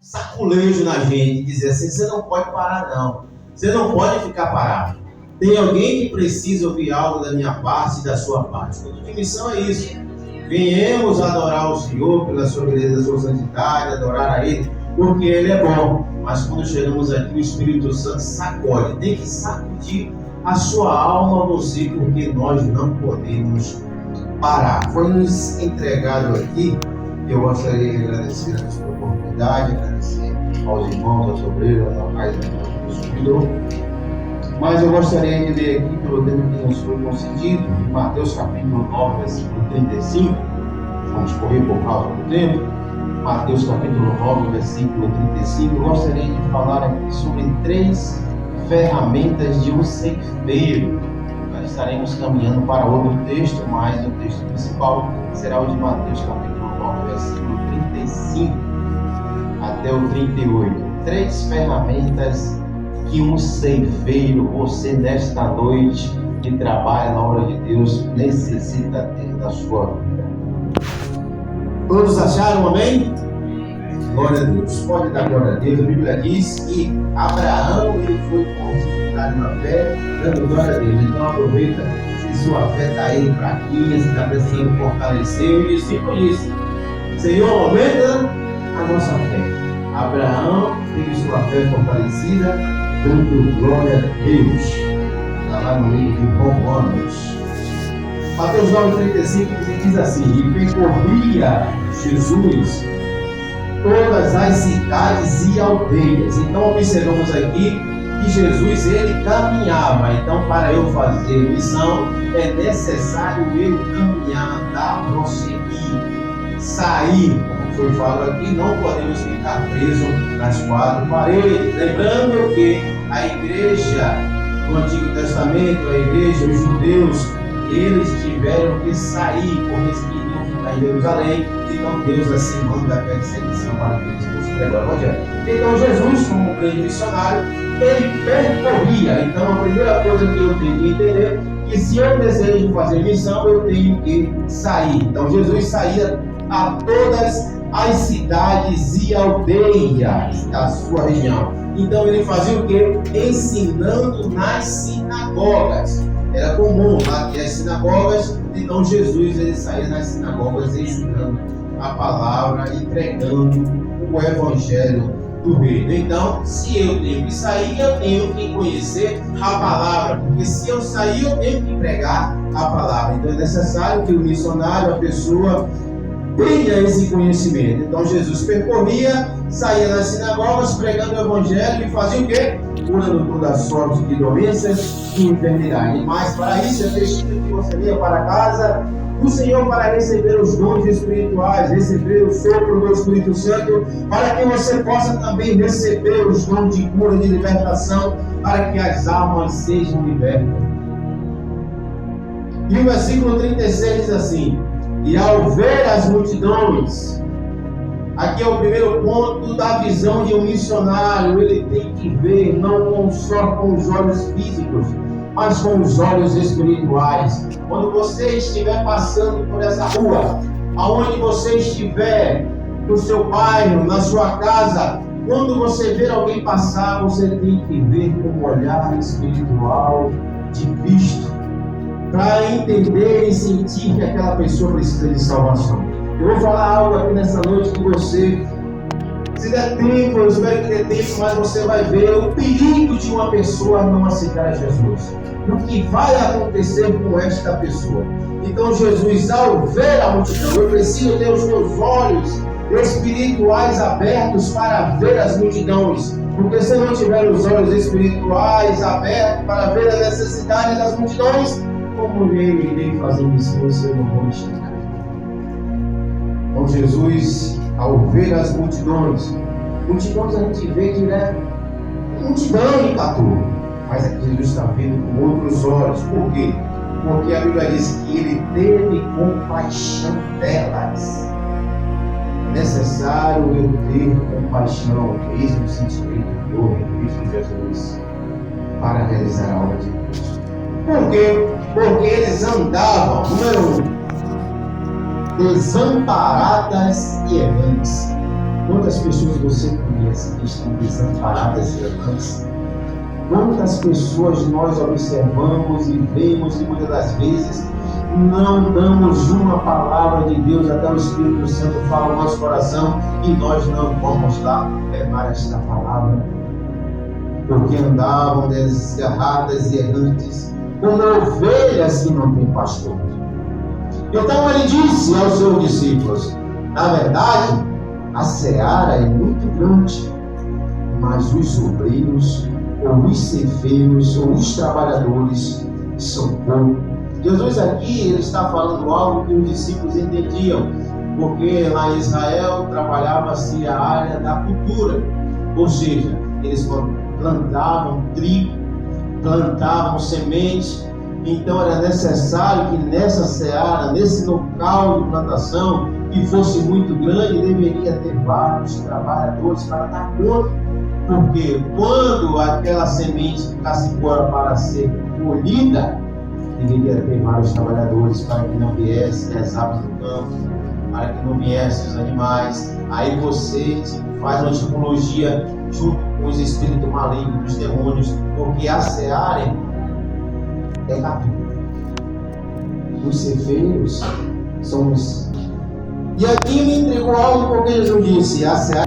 saculejo na gente, dizer assim: você não pode parar não, você não pode ficar parado. Tem alguém que precisa ouvir algo da minha parte e da sua parte. Culto de missão é isso. Venhamos adorar o Senhor pela sua beleza, da sua santidade, adorar a Ele, porque Ele é bom. Mas quando chegamos aqui, o Espírito Santo sacode, tem que sacudir a sua alma, você, porque nós não podemos parar. Foi nos entregado aqui. Eu gostaria de agradecer a sua oportunidade, agradecer aos irmãos, aos obreiros, aos pais do consumidor. Mas eu gostaria de ler aqui, pelo tempo que nos foi concedido, em Mateus capítulo 9, versículo 35. Vamos correr por causa do tempo. Mateus capítulo 9, versículo 35. Eu gostaria de falar aqui sobre 3 ferramentas de um ceifeiro. Nós estaremos caminhando para outro texto, mas o texto principal será o de Mateus capítulo 9, versículo 35 até o 38. 3 ferramentas que um ceifeiro, você nesta noite que trabalha na obra de Deus, necessita ter na sua vida. Todos acharam, amém? Glória a Deus. Pode dar glória a Deus. A Bíblia diz que Abraão ele foi fortificado na fé, dando glória a Deus. Então aproveita, se sua fé está aí fraquinha, se está precisando fortalecer, eu disse: Senhor, aumenta a nossa fé. Abraão teve sua fé fortalecida, dando glória a Deus. Está lá no livro de Romanos. Mateus 9,35 diz assim: e percorria Jesus todas as cidades e aldeias. Então observamos aqui que Jesus ele caminhava. Então, para eu fazer missão, é necessário eu caminhar, andar, prosseguir, sair. Como foi falado aqui, não podemos ficar presos nas 4 paredes. Lembrando que a igreja do Antigo Testamento, a igreja, os judeus, eles tiveram que sair, porque eles queriam ficar em Jerusalém. Então Deus assim manda a perseguição para que eles possam pregar o Evangelho. Então Jesus, como grande missionário, ele percorria. Então a primeira coisa que eu tenho que entender é que se eu desejo fazer missão, eu tenho que sair. Então Jesus saía a todas as cidades e aldeias da sua região. Então ele fazia o quê? Ensinando nas sinagogas. Era comum lá ter as sinagogas, então Jesus ele saía nas sinagogas ensinando a palavra e pregando o evangelho do reino. Então, se eu tenho que sair, eu tenho que conhecer a palavra, porque se eu sair, eu tenho que pregar a palavra. Então é necessário que o missionário, a pessoa, tenha esse conhecimento. Então Jesus percorria, saía nas sinagogas pregando o evangelho e fazia o quê? Curando todas sortes de doenças e enfermidades. Mas para isso é preciso que você venha para casa do Senhor para receber os dons espirituais, receber o sopro do Espírito Santo, para que você possa também receber os dons de cura, de libertação, para que as almas sejam libertas. E o versículo 36 diz assim: e ao ver as multidões, aqui é o primeiro ponto da visão de um missionário, ele tem que ver não só com os olhos físicos, mas com os olhos espirituais. Quando você estiver passando por essa rua, aonde você estiver, no seu bairro, na sua casa, quando você ver alguém passar, você tem que ver com o olhar espiritual de Cristo, para entender e sentir que aquela pessoa precisa de salvação. Eu vou falar algo aqui nessa noite com você. Se der tempo, eu espero que dê tempo, mas você vai ver o perigo de uma pessoa não aceitar Jesus. O que vai acontecer com esta pessoa. Então Jesus, ao ver a multidão, eu preciso ter os meus olhos espirituais abertos para ver as multidões. Porque se eu não tiver os olhos espirituais abertos para ver a necessidade das multidões, como eu irei fazer missão se eu não vou enxergar? Então Jesus, ao ver as multidões a gente vê direto, multidão em Catu, mas aqui Jesus está vendo com outros olhos. Por quê? Porque a Bíblia diz que ele teve compaixão delas. É necessário eu ter compaixão, mesmo sentimento de dor em Cristo Jesus, para realizar a obra de Deus. Por quê? Porque eles andavam, número 1, desamparadas e errantes. Quantas pessoas você conhece que estão desamparadas e errantes? Quantas pessoas nós observamos e vemos e muitas das vezes não damos uma palavra de Deus, até o Espírito Santo fala no nosso coração e nós não vamos lá levar esta palavra, porque andavam desgarradas e errantes, como ovelhas que não têm pastor. Então ele disse aos seus discípulos: na verdade, a seara é muito grande, mas os obreiros, ou os ceifeiros, ou os trabalhadores são poucos. Jesus aqui ele está falando algo que os discípulos entendiam, porque lá em Israel trabalhava-se a área da cultura, ou seja, eles plantavam trigo, plantavam semente, então era necessário que nessa seara, nesse local de plantação, que fosse muito grande, deveria ter vários trabalhadores para dar conta, porque quando aquela semente ficasse fora para ser colhida, deveria ter vários trabalhadores para que não viessem as aves do campo, para que não viessem os animais. Aí você faz uma tipologia junto com os espíritos malignos, os demônios, porque a seara é gratuita. Os ceifeiros são os... E aqui me entregou algo porque Jesus disse: a seara